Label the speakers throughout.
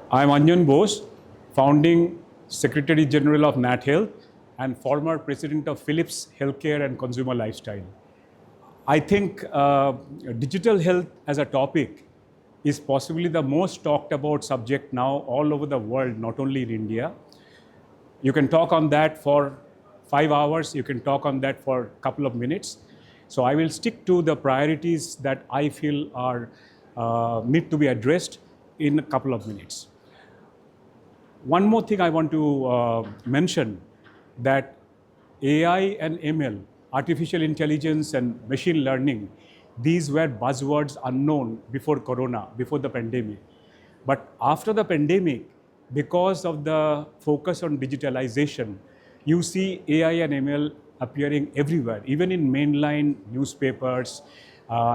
Speaker 1: I'm Anjan Bose, founding Secretary General of NATHEALTH and former President of Philips Healthcare and Consumer Lifestyle. I think digital health as a topic is possibly the most talked about subject now all over the world, not only in India. You can talk on that for 5 hours, you can talk on that for a couple of minutes. So I will stick to the priorities that I feel are need to be addressed in a couple of minutes. One more thing I want to mention, that AI and ML, artificial intelligence and machine learning, these were buzzwords unknown before Corona, before the pandemic. But after the pandemic, because of the focus on digitalization, you see AI and ML appearing everywhere, even in mainline newspapers.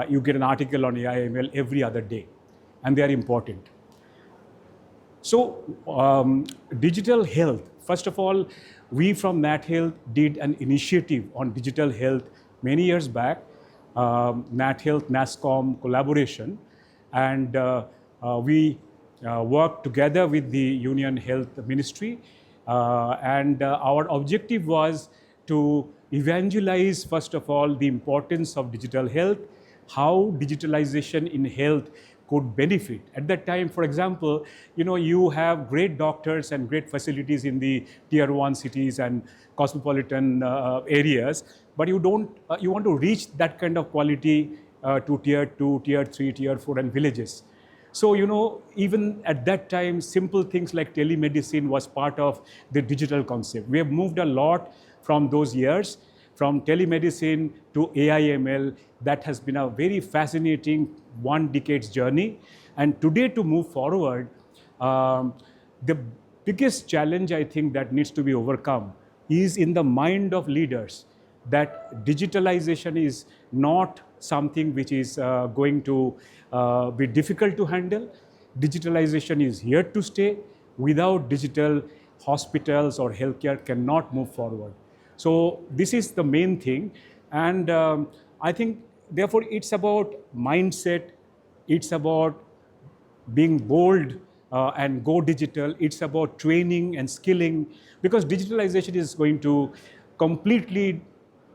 Speaker 1: You get an article on AI, ML every other day, and they are important. So, digital health. First of all, we from NatHealth did an initiative on digital health many years back, NatHealth, NASSCOM collaboration, and we worked together with the Union Health Ministry, and our objective was to evangelize, first of all, the importance of digital health, how digitalization in health could benefit. At that time, for example, you have great doctors and great facilities in the tier 1 cities and cosmopolitan areas, but you want to reach that kind of quality to tier 2, tier 3, tier 4 and villages. So, even at that time, simple things like telemedicine was part of the digital concept. We have moved a lot from those years, from telemedicine to AI/ML. That has been a very fascinating 1 decade's journey. And today, to move forward, the biggest challenge I think that needs to be overcome is in the mind of leaders, that digitalization is not something which is going to be difficult to handle. Digitalization is here to stay. Without digital, hospitals or healthcare cannot move forward. So this is the main thing, and I think therefore it's about mindset, it's about being bold and go digital, it's about training and skilling, because digitalization is going to completely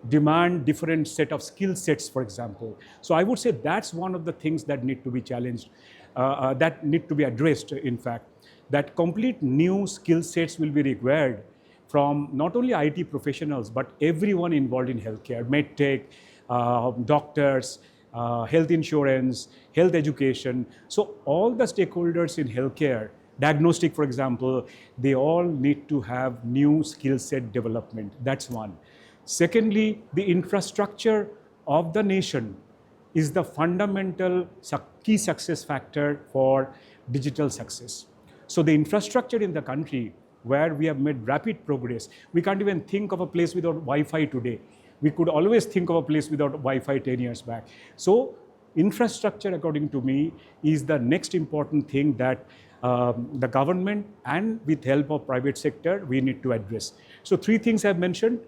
Speaker 1: demand different set of skill sets, for example. So I would say that's one of the things that need to be challenged, that need to be addressed, in fact, that complete new skill sets will be required from not only IT professionals, but everyone involved in healthcare, medtech, doctors, health insurance, health education. So all the stakeholders in healthcare, diagnostic, for example, they all need to have new skill set development. That's one. Secondly, the infrastructure of the nation is the fundamental key success factor for digital success. So the infrastructure in the country, where we have made rapid progress. We can't even think of a place without Wi-Fi today. We could always think of a place without Wi-Fi 10 years back. So infrastructure, according to me, is the next important thing that the government and with help of private sector, we need to address. So 3 things I've mentioned.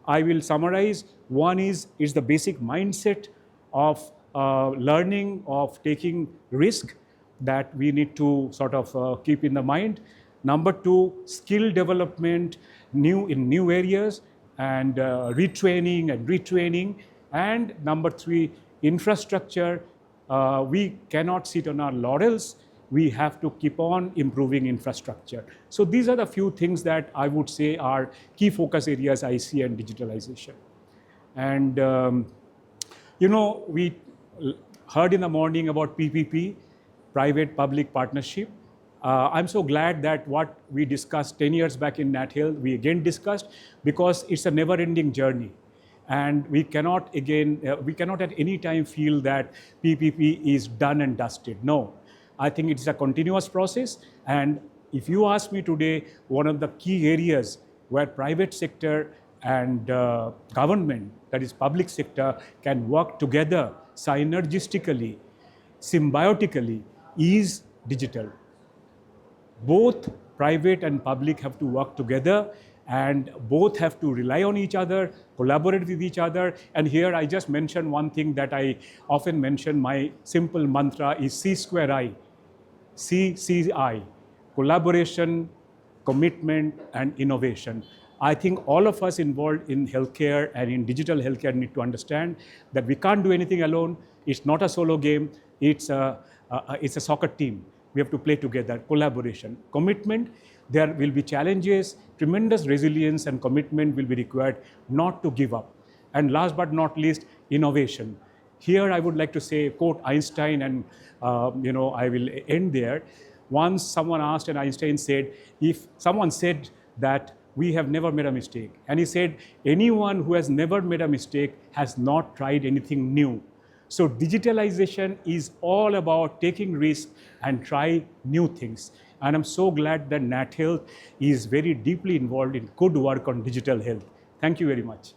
Speaker 1: I will summarize. One is the basic mindset of learning, of taking risk, that we need to sort of keep in the mind. Number 2, skill development in new areas, and retraining and retraining. And number 3, infrastructure. We cannot sit on our laurels. We have to keep on improving infrastructure. So these are the few things that I would say are key focus areas I see in digitalization. And we heard in the morning about PPP, private-public partnership. I'm so glad that what we discussed 10 years back in NatHealth, we again discussed, because it's a never-ending journey. And we cannot at any time feel that PPP is done and dusted. No, I think it's a continuous process. And if you ask me today, one of the key areas where private sector and government, that is public sector, can work together synergistically, symbiotically, is digital. Both private and public have to work together, and both have to rely on each other, collaborate with each other. And here I just mentioned one thing that I often mention. My simple mantra is C square I, C, I. collaboration, commitment, and innovation. I think all of us involved in healthcare and in digital healthcare need to understand that we can't do anything alone. It's not a solo game. It's a soccer team. We have to play together. Collaboration, commitment. There will be challenges. Tremendous resilience and commitment will be required not to give up. And last but not least, innovation. Here I would like to say, quote Einstein, and I will end there. Once someone asked, and Einstein said, if someone said that we have never made a mistake, and he said, anyone who has never made a mistake has not tried anything new. So digitalization is all about taking risks and try new things. And I'm so glad that NATHEALTH is very deeply involved in good work on digital health. Thank you very much.